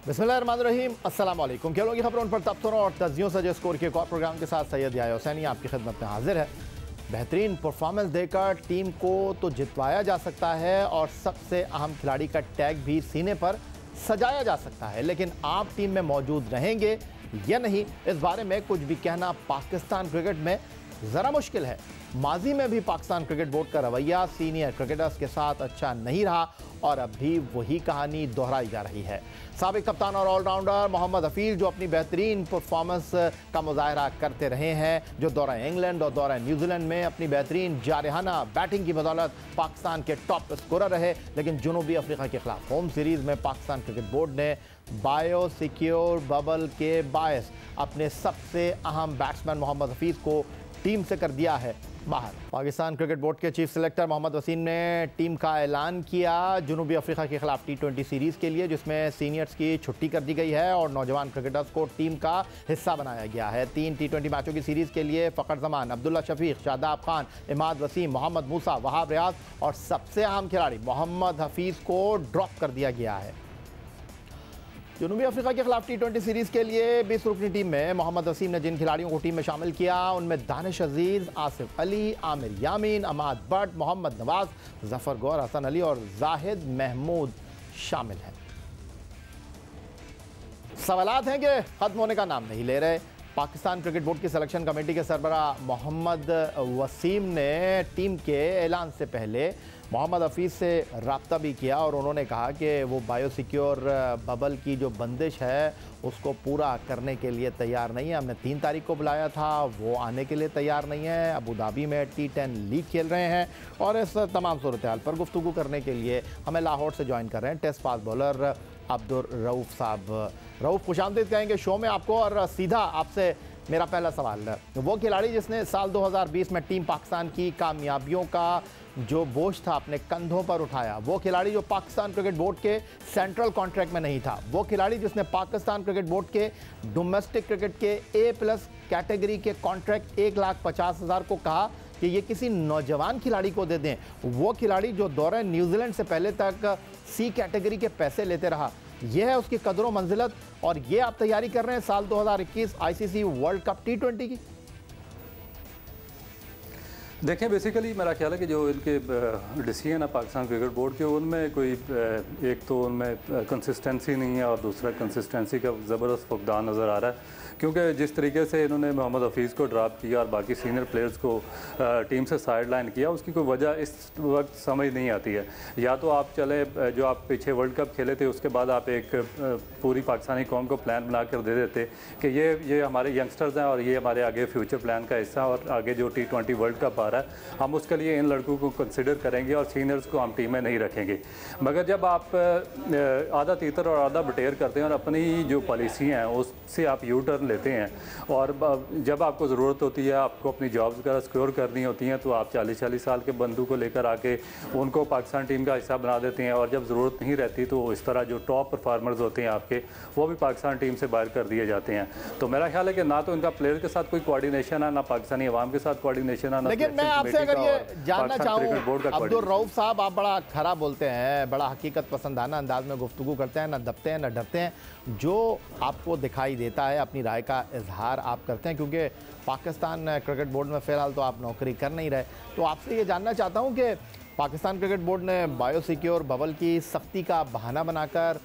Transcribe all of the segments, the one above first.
बिस्मिल्लाहिर्रहमानिर्रहीम, अस्सलाम वालेकुम। खेलों की खबरों पर तबसरों और तजियों सजे स्कोर के एक और प्रोग्राम के साथ सैयद याह्या हुसैनी आपकी खिदमत में हाजिर है। बेहतरीन परफॉर्मेंस देकर टीम को तो जितवाया जा सकता है और सबसे अहम खिलाड़ी का टैग भी सीने पर सजाया जा सकता है, लेकिन आप टीम में मौजूद रहेंगे या नहीं, इस बारे में कुछ भी कहना पाकिस्तान क्रिकेट में ज़रा मुश्किल है। माजी में भी पाकिस्तान क्रिकेट बोर्ड का रवैया सीनियर क्रिकेटर्स के साथ अच्छा नहीं रहा और अब भी वही कहानी दोहराई जा रही है। साबिक कप्तान और ऑलराउंडर मोहम्मद हफीज़ जो अपनी बेहतरीन परफॉर्मेंस का मुजाहरा करते रहे हैं, जो दौरा इंग्लैंड और दौरा न्यूजीलैंड में अपनी बेहतरीन जारहाना बैटिंग की बदौलत पाकिस्तान के टॉप स्कोरर रहे, लेकिन जनूबी अफ्रीका के खिलाफ होम सीरीज़ में पाकिस्तान क्रिकेट बोर्ड ने बायो सिक्योर बबल के बायस अपने सबसे अहम बैट्समैन मोहम्मद हफीज़ को टीम से कर दिया है बाहर। पाकिस्तान क्रिकेट बोर्ड के चीफ सेलेक्टर मोहम्मद वसीम ने टीम का ऐलान किया जनूबी अफ्रीका के खिलाफ T20 सीरीज़ के लिए, जिसमें सीनियर्स की छुट्टी कर दी गई है और नौजवान क्रिकेटर्स को टीम का हिस्सा बनाया गया है। 3 T20 मैचों की सीरीज़ के लिए फ़खर जमान, अब्दुल्ला शफीक, शादाब खान, इमाद वसीम, मोहम्मद मूसा, वहाब रियाज और सबसे अहम खिलाड़ी मोहम्मद हफीज़ को ड्रॉप कर दिया गया है। जनूबी अफ्रीका के खिलाफ T20 सीरीज़ के लिए 20 रुकनी टीम में मोहम्मद वसीम ने जिन खिलाड़ियों को टीम में शामिल किया उनमें दानिश अजीज़, आसिफ अली, आमिर यामीन, अमाद भट्ट, मोहम्मद नवाज, जफर गौर, हसन अली और जाहिद महमूद शामिल हैं। सवालात हैं कि ख़त्म होने का नाम नहीं ले रहे। पाकिस्तान क्रिकेट बोर्ड की सिलेक्शन कमेटी के सरबराह मोहम्मद वसीम ने टीम के ऐलान से पहले मोहम्मद हफीज़ से रब्ता भी किया और उन्होंने कहा कि वो बायोसिक्योर बबल की जो बंदिश है उसको पूरा करने के लिए तैयार नहीं है। हमने 3 तारीख को बुलाया था, वो आने के लिए तैयार नहीं है। अबू धाबी में T10 लीग खेल रहे हैं और इस तमाम सूरत हाल पर गुफ्तगू करने के लिए हमें लाहौर से ज्वाइन कर रहे हैं test fast bowler Abdul Rauf sahab. Rauf, खुशामदीद कहेंगे शो में आपको। और सीधा आपसे मेरा पहला सवाल है, वो खिलाड़ी जिसने साल 2020 में टीम पाकिस्तान की कामयाबियों का जो बोझ था अपने कंधों पर उठाया, वो खिलाड़ी जो पाकिस्तान क्रिकेट बोर्ड के सेंट्रल कॉन्ट्रैक्ट में नहीं था, वो खिलाड़ी जिसने पाकिस्तान क्रिकेट बोर्ड के डोमेस्टिक क्रिकेट के A+ कैटेगरी के कॉन्ट्रैक्ट 1,50,000 को कहा कि ये किसी नौजवान खिलाड़ी को दे दें, वो खिलाड़ी जो दौरे न्यूजीलैंड से पहले तक C कैटेगरी के पैसे लेते रहा, यह है उसकी कदरों मंजिलत। और ये आप तैयारी कर रहे हैं साल 2021 ICC वर्ल्ड कप T20 की। देखें, बेसिकली मेरा ख्याल है कि जो इनके डिसीजन है पाकिस्तान क्रिकेट बोर्ड के, उनमें कोई एक तो उनमें कंसिस्टेंसी नहीं है और दूसरा कंसिस्टेंसी का ज़बरदस्त फुकदान नज़र आ रहा है, क्योंकि जिस तरीके से इन्होंने मोहम्मद हफीज़ को ड्रॉप किया और बाकी सीनियर प्लेयर्स को टीम से साइड लाइन किया, उसकी कोई वजह इस वक्त समझ नहीं आती है। या तो आप चले, जो आप पीछे वर्ल्ड कप खेले थे उसके बाद आप एक पूरी पाकिस्तानी कौम को प्लान बना कर दे देते कि ये हमारे यंगस्टर्स हैं और ये हमारे आगे फ्यूचर प्लान का हिस्सा, और आगे जो T20 वर्ल्ड कप आ रहा है हम उसके लिए इन लड़कों को कंसिडर करेंगे और सीनियर्स को हम टीम में नहीं रखेंगे। मगर जब आप आधा तीतर और आधा बटेर करते हैं और अपनी जो पॉलिसी हैं उससे आप यू टर्न लेते हैं और जब आपको ज़रूरत होती है, आपको अपनी जॉब्स वगैरह सिक्योर करनी होती हैं, तो आप 40-40 साल के बंदू को लेकर आके उनको पाकिस्तान टीम का हिस्सा बना देते हैं, और जब ज़रूरत नहीं रहती तो इस तरह जो टॉप परफॉर्मर्स होते हैं आपके, वो भी पाकिस्तान टीम से बाहर कर दिए जाते हैं। तो मेरा ख्याल है कि ना तो इनका प्लेयर के साथ कोई कोऑर्डिनेशन है, ना पाकिस्तानी अवाम के साथ कोऑर्डिनेशन है। लेकिन मैं आपसे अगर ये जानना चाहूँ अब्दुल रऊफ़ साहब, आप बड़ा खरा बोलते हैं, बड़ा हकीकत पसंदाना अंदाज में गुफ्तगू करते हैं, ना दबते हैं ना डरते हैं, जो आपको दिखाई देता है अपनी राय का इजहार आप करते हैं, क्योंकि पाकिस्तान क्रिकेट बोर्ड में फ़िलहाल तो आप नौकरी कर नहीं रहे। तो आपसे ये जानना चाहता हूँ कि पाकिस्तान क्रिकेट बोर्ड ने बायोसिक्योर बबल की सख्ती का बहाना बनाकर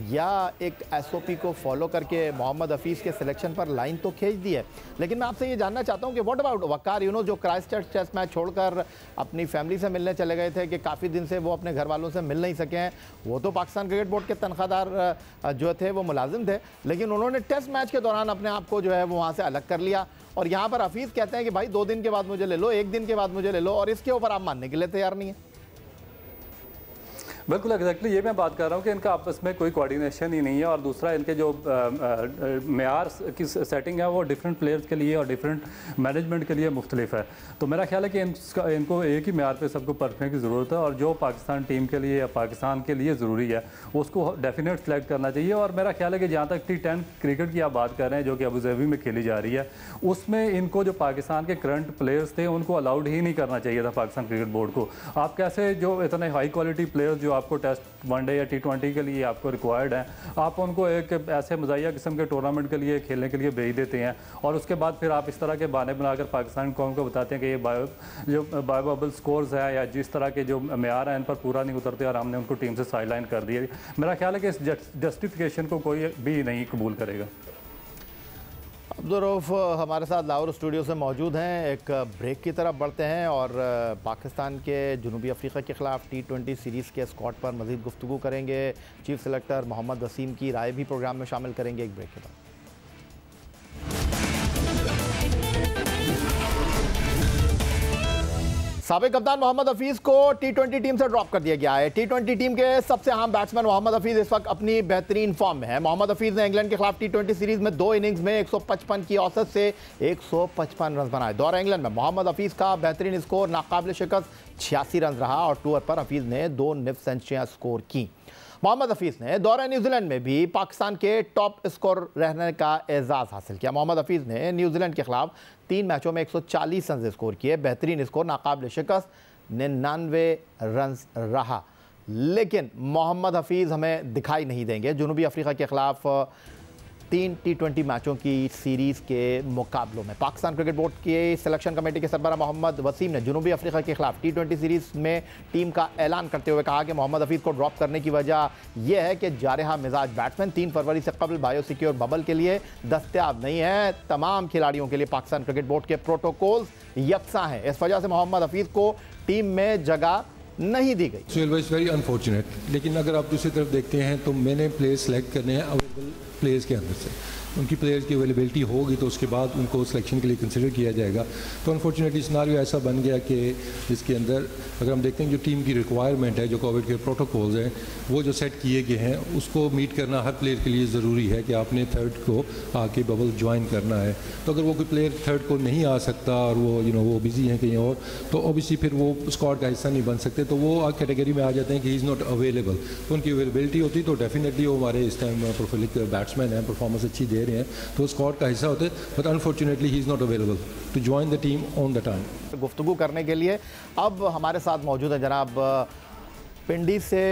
या एक SOP को फॉलो करके मोहम्मद हफीज़ के सिलेक्शन पर लाइन तो खींच दी है, लेकिन मैं आपसे ये जानना चाहता हूँ कि व्हाट अबाउट वकार यूनो, जो क्राइस्टचर्च टेस्ट मैच छोड़कर अपनी फैमिली से मिलने चले गए थे कि काफ़ी दिन से वो अपने घर वालों से मिल नहीं सके हैं। वो तो पाकिस्तान क्रिकेट बोर्ड के तनख्वाहदार जो थे वो मुलाजिम थे, लेकिन उन्होंने टेस्ट मैच के दौरान अपने आप को जो है वो वहाँ से अलग कर लिया। और यहाँ पर हफीज़ कहते हैं कि भाई 2 दिन के बाद मुझे ले लो, 1 दिन के बाद मुझे ले लो, और इसके ऊपर आप मानने के लिए तैयार नहीं है। बिल्कुल एग्जैक्टली ये मैं बात कर रहा हूँ कि इनका आपस में कोई कोऑर्डिनेशन ही नहीं है, और दूसरा इनके जो मेयार की सेटिंग है वो डिफरेंट प्लेयर्स के लिए और डिफरेंट मैनेजमेंट के लिए मुख्तलिफ है। तो मेरा ख्याल है कि इनको एक ही मेयार पे सबको परखने की ज़रूरत है, और जो पाकिस्तान टीम के लिए या पाकिस्तान के लिए ज़रूरी है उसको डेफिनेट सेलेक्ट करना चाहिए। और मेरा ख्याल है कि जहाँ तक T10 क्रिकेट की आप बात कर रहे हैं जो कि अबू धाबी में खेली जा रही है, उसमें इनको जो पाकिस्तान के करंट प्लेयर्स थे उनको अलाउड ही नहीं करना चाहिए था पाकिस्तान क्रिकेट बोर्ड को। आप कैसे जो इतने हाई क्वालिटी प्लेयर्स जो जो आपको टेस्ट वनडे या T20 के लिए आपको रिक्वायर्ड है, आप उनको एक ऐसे मज़ाहिया किस्म के टूर्नामेंट के लिए खेलने के लिए भेज देते हैं और उसके बाद फिर आप इस तरह के बहाने बनाकर पाकिस्तान कौम को बताते हैं कि ये जो बायो बबल स्कोर्स है या जिस तरह के जो मेयार हैं इन पर पूरा नहीं उतरते और हमने उनको टीम से साइडलाइन कर दिया। मेरा ख्याल है कि इस जस्टिफिकेशन को कोई भी नहीं कबूल करेगा। अब्दुर्रऊफ हमारे साथ लाहौर स्टूडियो से मौजूद हैं। एक ब्रेक की तरफ बढ़ते हैं और पाकिस्तान के जनूबी अफ्रीका के ख़िलाफ़ T20 सीरीज़ के स्क्वाड पर मज़ीद गुफ्तगू करेंगे। चीफ सेलेक्टर मोहम्मद वसीम की राय भी प्रोग्राम में शामिल करेंगे एक ब्रेक के बाद। साबिक कप्तान मोहम्मद हफीज़ को T20 टीम से ड्रॉप कर दिया गया है। T20 टीम के सबसे अहम बैट्समैन मोहम्मद हफीज़ इस वक्त अपनी बेहतरीन फॉर्म में है। मोहम्मद हफीज़ ने इंग्लैंड के खिलाफ T20 सीरीज में 2 इनिंग्स में 155 की औसत से 155 रन बनाए। दौरा इंग्लैंड में मोहम्मद हफीज़ का बेहतरीन स्कोर नाकाबिल शिकस्त 86 रन रहा और टूर पर हफीज़ ने 2 निफ सेंचुरियां स्कोर की। मोहम्मद हफीज़ ने दौरा न्यूजीलैंड में भी पाकिस्तान के टॉप स्कोर रहने का एजाज़ हासिल किया। मोहम्मद हफीज़ ने न्यूजीलैंड के खिलाफ 3 मैचों में 140 रन स्कोर किए। बेहतरीन स्कोर नाकाबिल शिकस्त 99 रन रहा, लेकिन मोहम्मद हफीज़ हमें दिखाई नहीं देंगे जनूबी अफ्रीका के खिलाफ 3 T20 मैचों की सीरीज़ के मुकाबलों में। पाकिस्तान क्रिकेट बोर्ड की सिलेक्शन कमेटी के सरबराह मोहम्मद वसीम ने जनूबी अफ्रीका के खिलाफ T20 सीरीज़ में टीम का ऐलान करते हुए कहा कि मोहम्मद हफीज़ को ड्रॉप करने की वजह यह है कि जारहा मिजाज बैट्समैन 3 फरवरी से कबल बायोसिक्योर बबल के लिए दस्तयाब नहीं है। तमाम खिलाड़ियों के लिए पाकिस्तान क्रिकेट बोर्ड के प्रोटोकॉल्स यकसा हैं, इस वजह से मोहम्मद हफीज़ को टीम में जगह नहीं दी गई। So it was very unfortunate, लेकिन अगर आप दूसरी तरफ देखते हैं तो मैंने प्लेयर्स सेलेक्ट करने हैं अवेलेबल प्लेयर्स के अंदर से। उनकी प्लेयर्स की अवेलेबिलिटी होगी तो उसके बाद उनको सिलेक्शन के लिए कंसिडर किया जाएगा। तो अनफॉर्चुनेटली सिनारियो ऐसा बन गया कि जिसके अंदर अगर हम देखते हैं जो टीम की रिक्वायरमेंट है, जो कोविड के प्रोटोकॉल्स हैं, वो जो सेट किए गए हैं उसको मीट करना हर प्लेयर के लिए ज़रूरी है कि आपने थर्ड को आके बबल ज्वाइन करना है। तो अगर वो कोई प्लेयर थर्ड को नहीं आ सकता और वो वो बिजी हैं कहीं और, तो ऑब्वियसली फिर वो स्क्वाड का हिस्सा नहीं बन सकते, तो वो कैटेगरी में आ जाते हैं कि ही इज़ नॉट अवेलेबल। तो उनकी अवेलेबिलिटी होती तो डेफिनेटली वो हमारे इस टाइम प्रोफिलिक बैट्समैन हैं, परफॉर्मेंस अच्छी दे रहे हैं, तो स्क्वाड का हिस्सा होते, but unfortunately he is not available to join the team on the time. गुफ्तगू करने के लिए अब हमारे साथ मौजूद है जनाब पिंडी से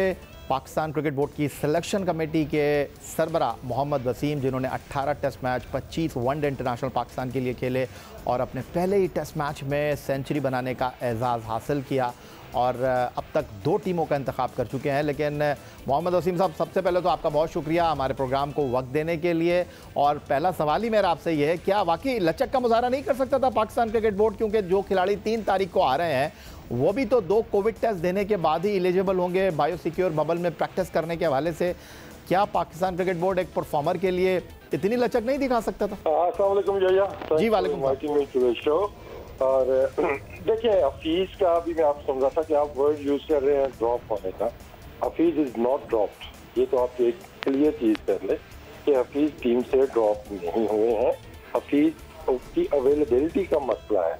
पाकिस्तान क्रिकेट बोर्ड की सिलेक्शन कमेटी के सरबराह मोहम्मद वसीम, जिन्होंने 18 test match 25 one day international Pakistan के लिए खेले और अपने पहले ही टेस्ट मैच में सेंचुरी बनाने का एजाज़ हासिल किया और अब तक 2 टीमों का इंतखाब कर चुके हैं। लेकिन मोहम्मद वसीम साहब, सबसे पहले तो आपका बहुत शुक्रिया हमारे प्रोग्राम को वक्त देने के लिए। और पहला सवाल ही मेरा आपसे ये है, क्या वाकई लचक का मुजाहरा नहीं कर सकता था पाकिस्तान क्रिकेट बोर्ड, क्योंकि जो खिलाड़ी 3 तारीख को आ रहे हैं वो भी तो 2 कोविड टेस्ट देने के बाद ही एलिजिबल होंगे बायोसिक्योर बबल में प्रैक्टिस करने के हवाले से। क्या पाकिस्तान क्रिकेट बोर्ड एक परफॉर्मर के लिए इतनी लचक नहीं दिखा सकता था? अस्सलाम वालेकुम जया जी। वालेकुम। और देखिए, हफीज का अभी मैं आपको समझा था कि आप वर्ड यूज कर रहे हैं ड्रॉप होने का। हफीज इज नॉट ड्रॉप्ड, ये तो आप एक क्लियर चीज कर ले कि हफीज टीम से ड्रॉप नहीं हुए हैं। हफीज की अवेलेबिलिटी का मसला है।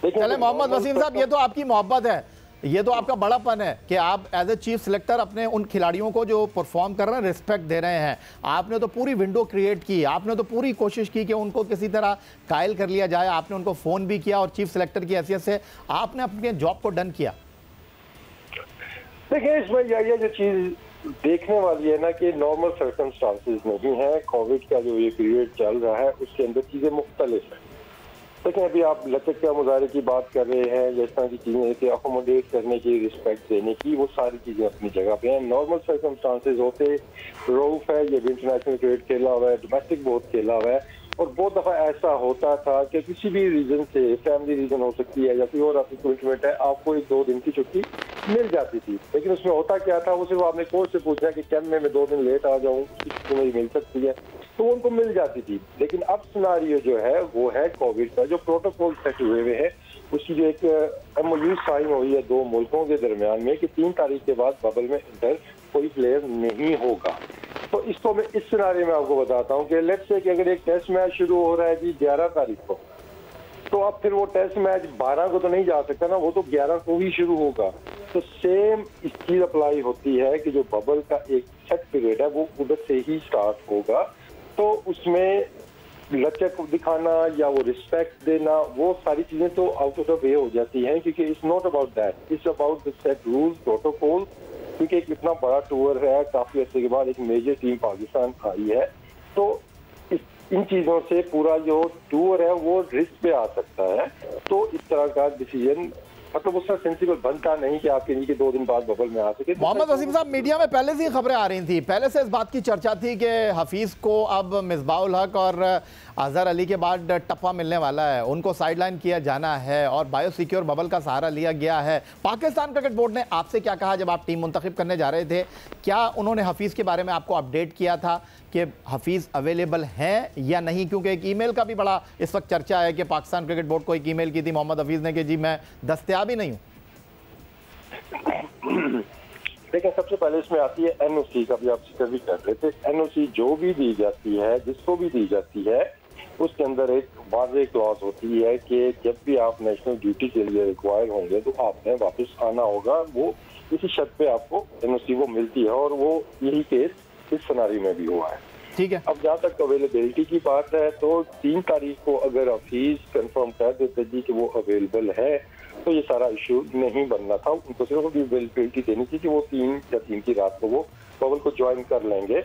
चले मोहम्मद वसीम साहब, ये तो आपकी मोहब्बत है, ये तो आपका बड़ापन है कि आप एज ए चीफ सिलेक्टर अपने उन खिलाड़ियों को जो परफॉर्म कर रहे हैं रिस्पेक्ट दे रहे हैं। आपने तो पूरी विंडो क्रिएट की, आपने तो पूरी कोशिश की कि उनको किसी तरह कायल कर लिया जाए। आपने उनको फ़ोन भी किया और चीफ सिलेक्टर की हैसियत से आपने अपने जॉब को डन किया। देखिए, इसमें ये जो चीज़ देखने वाली है ना कि नॉर्मल सर्कमस्टांसेस नहीं है। कोविड का जो ये पीरियड चल रहा है उसके अंदर चीज़ें मुख्तलिफ हैं। लेकिन अभी आप लचक के मुजाहरे की बात कर रहे हैं, जिस तरह की चीज़ें थे अकोमोडेट करने की, रिस्पेक्ट देने की, वो सारी चीज़ें अपनी जगह पे हैं। नॉर्मल सर्कमस्टांसेस होते, रऊफ है, ये भी इंटरनेशनल क्रिकेट खेला हुआ है, डोमेस्टिक बहुत खेला हुआ है, और बहुत दफ़ा ऐसा होता था कि किसी भी रीज़न से, फैमिली रीज़न हो सकती है या कोई और आपकी कमिटमेंट है, आपको 1-2 दिन की छुट्टी मिल जाती थी। लेकिन उसमें होता क्या था, वो सिर्फ आपने कोच से पूछा कि क्या मैं 2 दिन लेट आ जाऊँ, छुट्टी मुझे मिल सकती है, तो उनको मिल जाती थी। लेकिन अब सिनारियो जो है वो है कोविड का, जो प्रोटोकॉल सेट हुए हैं उसकी जो एक MOU साइन हुई है 2 मुल्कों के दरमियान में कि 3 तारीख के बाद बबल में इंटर कोई प्लेयर नहीं होगा। तो इसको मैं इस सिनारियो में आपको बताता हूँ कि लेट्स से कि अगर एक टेस्ट मैच शुरू हो रहा है जी 11 तारीख को, तो अब फिर वो टेस्ट मैच 12 को तो नहीं जा सकता ना, वो तो 11 को ही शुरू होगा। तो सेम इस चीज अप्लाई होती है कि जो बबल का एक सेट पीरियड है वो उधर से ही स्टार्ट होगा। तो उसमें लचक दिखाना या वो रिस्पेक्ट देना, वो सारी चीजें तो आउट ऑफ द वे हो जाती हैं, क्योंकि it's not about that, it's about the set rules, protocol क्योंकि एक इतना बड़ा टूर है, काफी अर्से के बाद एक मेजर टीम पाकिस्तान आई है, तो इन चीजों से पूरा जो टूर है वो रिस्क पे आ सकता है। तो इस तरह का डिसीजन मतलब उसका सेंसिबल बनता नहीं कि आपके नीचे 2 दिन बाद बबल में आ सके। मोहम्मद वसीम साहब, मीडिया में पहले से ही खबरें आ रही थी, पहले से इस बात की चर्चा थी कि हफीज़ को अब मिसबाउल हक और अजहर अली के बाद टप्पा मिलने वाला है, उनको साइडलाइन किया जाना है और बायो सिक्योर बबल का सहारा लिया गया है। पाकिस्तान क्रिकेट बोर्ड ने आपसे क्या कहा जब आप टीम मुंतखब करने जा रहे थे? क्या उन्होंने हफीज़ के बारे में आपको अपडेट किया था कि हफीज़ अवेलेबल हैं या नहीं? क्योंकि एक ईमेल का भी बड़ा इस वक्त चर्चा है कि पाकिस्तान क्रिकेट बोर्ड को एक ईमेल की थी मोहम्मद हफीज़ ने कि जी मैं दस्तयाब ही नहीं हूँ। देखिए, सबसे पहले इसमें आती है एनओसी का भी आप जिक्र भी कर रहे थे। एनओसी जो भी दी जाती है, जिसको भी दी जाती है, उसके अंदर एक वाज़ेह क्लॉज होती है कि जब भी आप नेशनल ड्यूटी के लिए रिक्वायर होंगे तो आपने वापस आना होगा। वो इसी शर्त पे आपको एनओसी वो मिलती है और वो यही केस इस सिनारी में भी हुआ है। ठीक है, अब जहाँ तक अवेलेबिलिटी की बात है तो 3 तारीख को अगर हफीज कंफर्म कर देते जी कि वो अवेलेबल है तो ये सारा इशू नहीं बनना था। उनको सिर्फ अवेलेबिलिटी देनी थी कि वो 3 या 3 की रात को वो बबल को ज्वाइन कर लेंगे।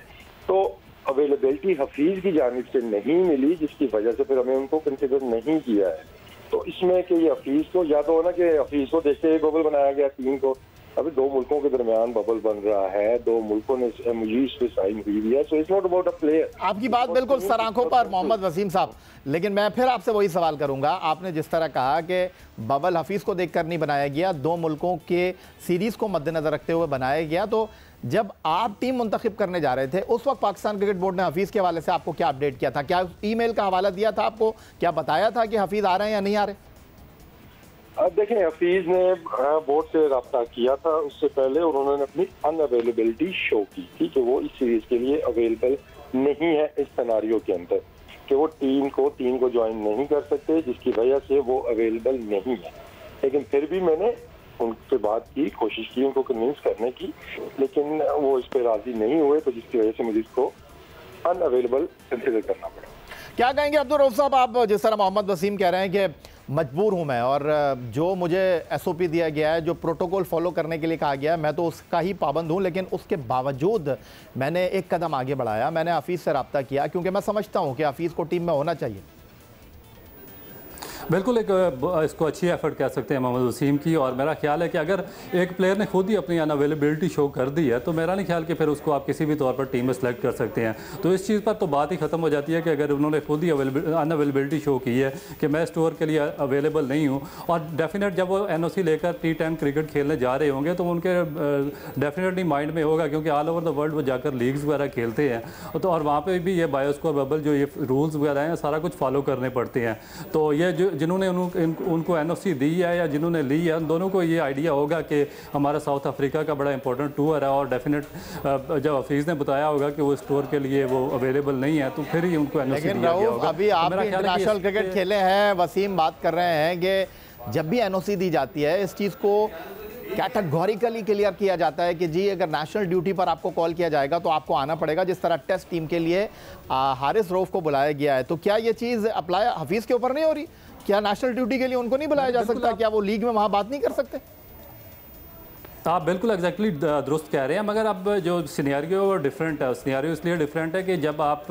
तो अवेलेबिलिटी हफीज की जानिब से नहीं मिली, जिसकी वजह से फिर हमें उनको कंसिडर नहीं किया है। तो इसमें कि ये हफीज को या तो ना कि हफीज को देखते बबल बनाया गया 3 को, अभी 2 मुल्कों के दरमियान बबल बन रहा है, 2 मुल्कों ने एमओयूज़ पे साइन हुई है, so it's not about a player. आपकी बात बिल्कुल सर आंखों पर मोहम्मद वसीम साहब, लेकिन मैं फिर आपसे वही सवाल करूंगा। आपने जिस तरह कहा कि बबल हफीज़ को देखकर नहीं बनाया गया, 2 मुल्कों के सीरीज़ को मद्देनजर रखते हुए बनाया गया, तो जब आप टीम मुंतखब करने जा रहे थे उस वक्त पाकिस्तान क्रिकेट बोर्ड ने हफीज़ के हवाले से आपको क्या अपडेट किया था? क्या ईमेल का हवाला दिया था आपको? क्या बताया था कि हफीज़ आ रहे हैं या नहीं आ रहे? अब देखें, हफीज ने बोर्ड से रब्ता किया था उससे पहले, और उन्होंने अपनी अनअवेलेबिलिटी शो की थी कि वो इस सीरीज के लिए अवेलेबल नहीं है इस सिनारियो के अंदर, कि वो टीम को ज्वाइन नहीं कर सकते, जिसकी वजह से वो अवेलेबल नहीं है। लेकिन फिर भी मैंने उनसे बात की, कोशिश की उनको कन्विंस करने की, लेकिन वो इस पर राजी नहीं हुए, तो जिसकी वजह से मुझे इसको अनअवेलेबल कंसिडर करना पड़ा। क्या कहेंगे अब्दुल रऊफ साहब, आप जिस तरह मोहम्मद वसीम कह रहे हैं कि मजबूर हूं मैं और जो मुझे एसओपी दिया गया है, जो प्रोटोकॉल फॉलो करने के लिए कहा गया है, मैं तो उसका ही पाबंद हूं, लेकिन उसके बावजूद मैंने एक कदम आगे बढ़ाया, मैंने हफीज़ से रब्ता किया क्योंकि मैं समझता हूं कि हफीज़ को टीम में होना चाहिए। बिल्कुल एक इसको अच्छी एफर्ट कह सकते हैं मोहम्मद वसीम की, और मेरा ख्याल है कि अगर एक प्लेयर ने खुद ही अपनी अनअवेलेबिलिटी शो कर दी है तो मेरा नहीं ख्याल कि फिर उसको आप किसी भी तौर पर टीम में सेलेक्ट कर सकते हैं। तो इस चीज़ पर तो बात ही ख़त्म हो जाती है कि अगर उन्होंने खुद ही अनअवेलेबिलिटी शो की है कि मैं इस टूर के लिए अवेलेबल नहीं हूँ, और डेफिनेट जब वो एनओसी लेकर T10 क्रिकेट खेलने जा रहे होंगे तो उनके डेफिनेटली माइंड में होगा, क्योंकि ऑल ओवर द वर्ल्ड वो जाकर लीग्स वगैरह खेलते हैं, तो और वहाँ पर भी ये बायोस्कोर बबल जो ये रूल्स वगैरह हैं सारा कुछ फॉलो करने पड़ते हैं। तो ये जो जिन्होंने उनको एनओसी दी है या जिन्होंने ली है, उन दोनों को ये आइडिया होगा कि हमारा साउथ अफ्रीका का बड़ा इंपॉर्टेंट टूर है, और डेफिनेट जब हफीज़ ने बताया होगा कि वो इस टूर के लिए वो अवेलेबल नहीं है तो फिर ही उनको एनओसी दिया गया होगा। अभी आप इंटरनेशनल क्रिकेट खेले हैं, वसीम बात कर रहे हैं कि जब भी एनओसी दी जाती है इस चीज़ को कैटेगोरिकली क्लियर किया जाता है कि जी अगर नेशनल ड्यूटी पर आपको कॉल किया जाएगा तो आपको आना पड़ेगा, जिस तरह टेस्ट टीम के लिए हारिस रऊफ को बुलाया गया है। तो क्या ये चीज़ अप्लाई हफीज़ के ऊपर नहीं हो रही? क्या नेशनल ड्यूटी के लिए उनको नहीं बुलाया जा सकता? क्या वो लीग में वहाँ बात नहीं कर सकते? आप बिल्कुल एग्जैक्टली दुरुस्त कह रहे हैं, मगर अब जो सिनेरियो डिफरेंट है, सिनेरियो इसलिए डिफरेंट है कि जब आप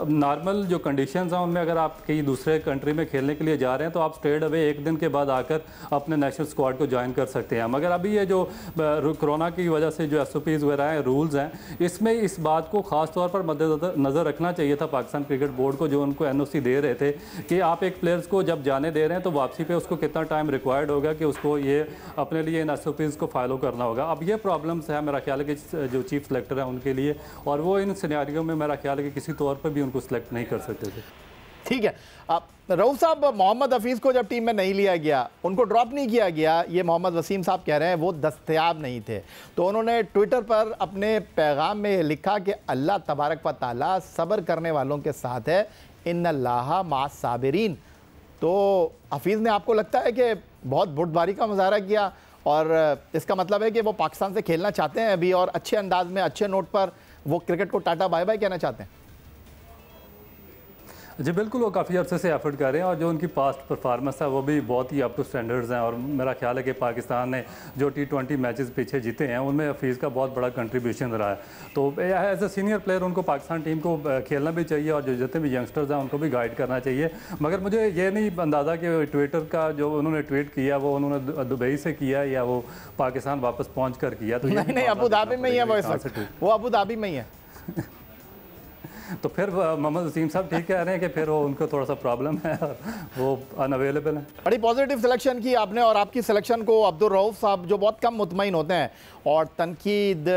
नॉर्मल जो कंडीशंस हैं उनमें अगर आप कहीं दूसरे कंट्री में खेलने के लिए जा रहे हैं तो आप स्ट्रेट अवे 1 दिन के बाद आकर अपने नेशनल स्क्वाड को ज्वाइन कर सकते हैं। मगर अभी ये जो कोरोना की वजह से जो SOPs वगैरह हैं, रूल्स हैं, इसमें इस बात को ख़ास तौर पर मद्देनज़र रखना चाहिए था पाकिस्तान क्रिकेट बोर्ड को, जो उनको NOC दे रहे थे कि आप एक प्लेयर्स को जब जाने दे रहे हैं तो वापसी पे उसको कितना टाइम रिक्वायर्ड होगा कि उसको ये अपने लिए इन SOPs को फॉलो करना होगा। अब ये प्रॉब्लम्स है मेरा ख्याल है कि जो चीफ सेलेक्टर है उनके लिए, और वो इन सिनेरियो में मेरा ख्याल है कि किसी तौर पर भी उनको सिलेक्ट नहीं कर सकते थे। ठीक है, रऊफ साहब, मोहम्मद हफीज़ को जब टीम में नहीं लिया गया, उनको ड्रॉप नहीं किया गया, ये मोहम्मद वसीम साहब कह रहे हैं वो दस्तयाब नहीं थे, तो उन्होंने ट्विटर पर अपने पैगाम में लिखा कि अल्लाह तबारक व तआला सब्र करने वालों के साथ है, इन्नल्लाह माअस साबिरीन। तो हफीज़ ने आपको लगता है कि बहुत बुर्दबारी का मुजाहरा किया, और इसका मतलब है कि वो पाकिस्तान से खेलना चाहते हैं अभी, और अच्छे अंदाज में, अच्छे नोट पर वो क्रिकेट को टाटा बाय बाय कहना चाहते हैं? जी बिल्कुल, वो काफ़ी अर्से से एफर्ट कर रहे हैं और जो उनकी पास्ट परफॉर्मेंस है वो भी बहुत ही अप टू स्टैंडर्ड्स हैं। और मेरा ख्याल है कि पाकिस्तान ने जो T20 मैचेस पीछे जीते हैं उनमें हफीज़ का बहुत बड़ा कंट्रीब्यूशन रहा है। तो एज अ सीनियर प्लेयर उनको पाकिस्तान टीम को खेलना भी चाहिए और जो जितने भी यंगस्टर्स हैं उनको भी गाइड करना चाहिए। मगर मुझे ये नहीं अंदाज़ा कि ट्विटर का जो उन्होंने ट्वीट किया वो उन्होंने दुबई से किया या वो पाकिस्तान वापस पहुँच कर किया। तो नहीं, अबू धाबी में ही है वो अबू धाबी में ही है। तो फिर मोहम्मद वसीम साहब ठीक कह रहे हैं कि फिर वो उनको थोड़ा सा प्रॉब्लम है और वो अनअवेलेबल है। बड़ी पॉजिटिव सिलेक्शन की आपने और आपकी सिलेक्शन को अब्दुल रऊफ साहब जो बहुत कम मुतमईन होते हैं और तनकीद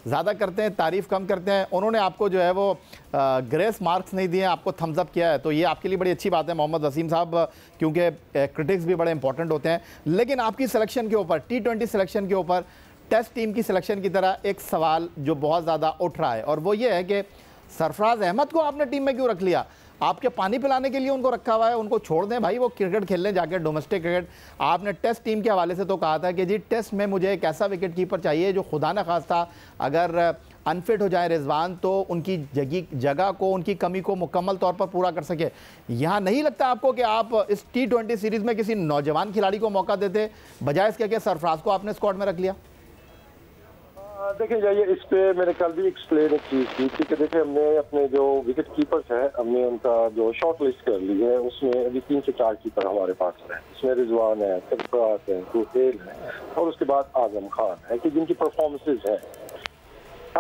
ज़्यादा करते हैं, तारीफ़ कम करते हैं, उन्होंने आपको जो है वो ग्रेस मार्क्स नहीं दिए, आपको थम्स अप किया है। तो ये आपके लिए बड़ी अच्छी बात है मोहम्मद वसीम साहब, क्योंकि क्रिटिक्स भी बड़े इंपॉर्टेंट होते हैं। लेकिन आपकी सिलेक्शन के ऊपर, T20 सिलेक्शन के ऊपर टेस्ट टीम की सिलेक्शन की तरह एक सवाल जो बहुत ज़्यादा उठ रहा है और वो ये है कि सरफराज अहमद को आपने टीम में क्यों रख लिया? आपके पानी पिलाने के लिए उनको रखा हुआ है, उनको छोड़ दें भाई, वो क्रिकेट खेलने जाके डोमेस्टिक क्रिकेट। आपने टेस्ट टीम के हवाले से तो कहा था कि जी टेस्ट में मुझे एक ऐसा विकेट कीपर चाहिए जो खुदा न खास्ता अगर अनफिट हो जाए रिजवान तो उनकी जगह को, उनकी कमी को मुकम्मल तौर पर पूरा कर सके। यहाँ नहीं लगता आपको कि आप इस T20 सीरीज़ में किसी नौजवान खिलाड़ी को मौका देते बजाय इसके कि सरफराज को आपने स्क्वाड में रख लिया? देखिए जाइए, इस पे मैंने कल भी एक्सप्लेन एक चीज़ की थी कि देखिए हमने अपने जो विकेट कीपर्स हैं हमने उनका जो शॉर्ट लिस्ट कर ली है, उसमें अभी 3 से 4 कीपर हमारे पास हैं। इसमें रिजवान है, सरफराज है, सुहेल है और उसके बाद आजम खान है कि जिनकी परफॉर्मेंसेज हैं।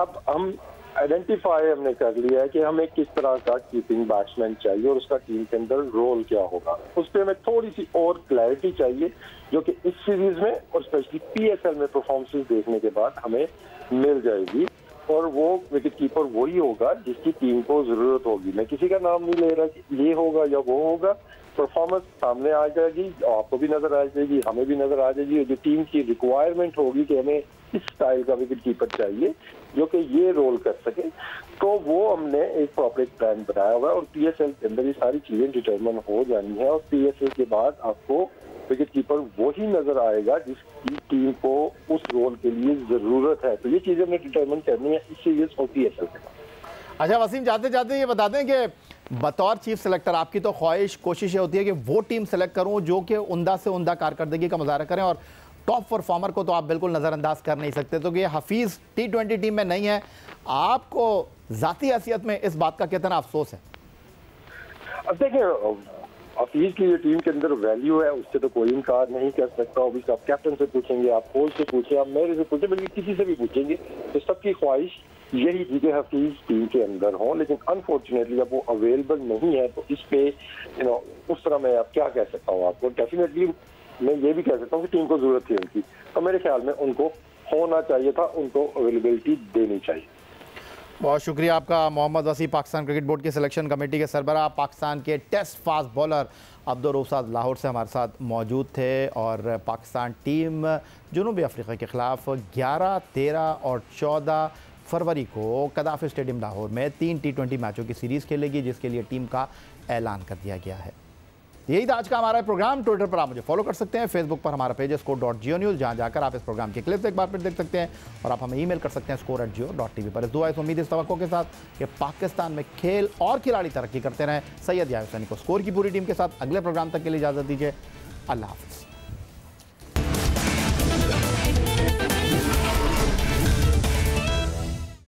अब हम आइडेंटिफाई हमने कर लिया है कि हमें किस तरह का कीपिंग बैट्समैन चाहिए और उसका टीम के अंदर रोल क्या होगा। उस पर हमें थोड़ी सी और क्लैरिटी चाहिए जो कि इस सीरीज में और स्पेशली PSL में परफॉर्मेंसेस देखने के बाद हमें मिल जाएगी और वो विकेट कीपर वही होगा जिसकी टीम को जरूरत होगी। मैं किसी का नाम नहीं ले रहा कि ये होगा या वो होगा, परफॉर्मेंस सामने आ जाएगी, आपको भी नजर आ जाएगी, हमें भी नजर आ जाएगी। जो टीम की रिक्वायरमेंट होगी कि हमें इस स्टाइल का विकेट कीपर चाहिए जो कि ये रोल कर सके, तो वो हमने एक प्रॉपर प्लान बनाया हुआ है और PSL के अंदर ये सारी चीजें डिटरमिन हो जानी है और PSL के बाद आपको विकेट कीपर वही नजर आएगा जिसकी टीम को उस रोल के लिए जरूरत है। तो ये चीजें हमने डिटरमिन करनी है इस सीरीज और PSL के बाद। अच्छा वसीम, जाते जाते ये बता दें कि बतौर चीफ सेलेक्टर आपकी तो ख्वाहिश, कोशिश ये होती है कि वो टीम सेलेक्ट करूं जो कि उम्दा से उम्दा कारकर्दगी का मुजाहरा करें और टॉप परफॉर्मर को तो आप बिल्कुल नज़रअंदाज कर नहीं सकते। तो ये हफीज़ T20 टीम में नहीं है, आपको ज़ाती हैसियत में इस बात का कितना अफसोस है? अब देखिए, हफीज की जो टीम के अंदर वैल्यू है उससे तो कोई इनकार नहीं कर सकता। ऑब्वियसली आप कैप्टन से पूछेंगे, आप कोच से पूछें, आप मेरे से पूछें, बल्कि किसी से भी पूछेंगे तो सबकी ख्वाहिश यही थी कि हफीज टीम के अंदर हो। लेकिन अनफॉर्चुनेटली अब वो अवेलेबल नहीं है तो इस पे उस तरह मैं अब क्या कह सकता हूँ आपको। डेफिनेटली मैं ये भी कह सकता हूँ कि टीम को जरूरत थी उनकी, तो मेरे ख्याल में उनको होना चाहिए था, उनको अवेलेबिलिटी देनी चाहिए। बहुत शुक्रिया आपका मोहम्मद वसी, पाकिस्तान क्रिकेट बोर्ड के सिलेक्शन कमेटी के सरबराह। पाकिस्तान के test fast bowler Abdul Rauf sahab Lahore से हमारे साथ मौजूद थे और पाकिस्तान टीम जनूबी अफ्रीका के ख़िलाफ़ 11, 13 और 14 फरवरी को कदाफ़ी स्टेडियम लाहौर में 3 T20 मैचों की सीरीज़ खेलेगी, जिसके लिए टीम का ऐलान कर दिया गया है। यही था आज का हमारा प्रोग्राम। ट्विटर पर आप मुझे फॉलो कर सकते हैं, फेसबुक पर हमारा पेज है score.geo news, जहां जाकर आप इस प्रोग्राम के क्लिप्स एक बार फिर देख सकते हैं और आप हमें ईमेल कर सकते हैं score@geo.tv पर। इस दुआ इस उम्मीद इस तवक्को के साथ कि पाकिस्तान में खेल और खिलाड़ी तरक्की करते रहें। सैयद याहिया हुसैनी को स्कोर की पूरी टीम के साथ अगले प्रोग्राम तक के लिए इजाज़त दीजिए। अल्लाह हाफ़िज़।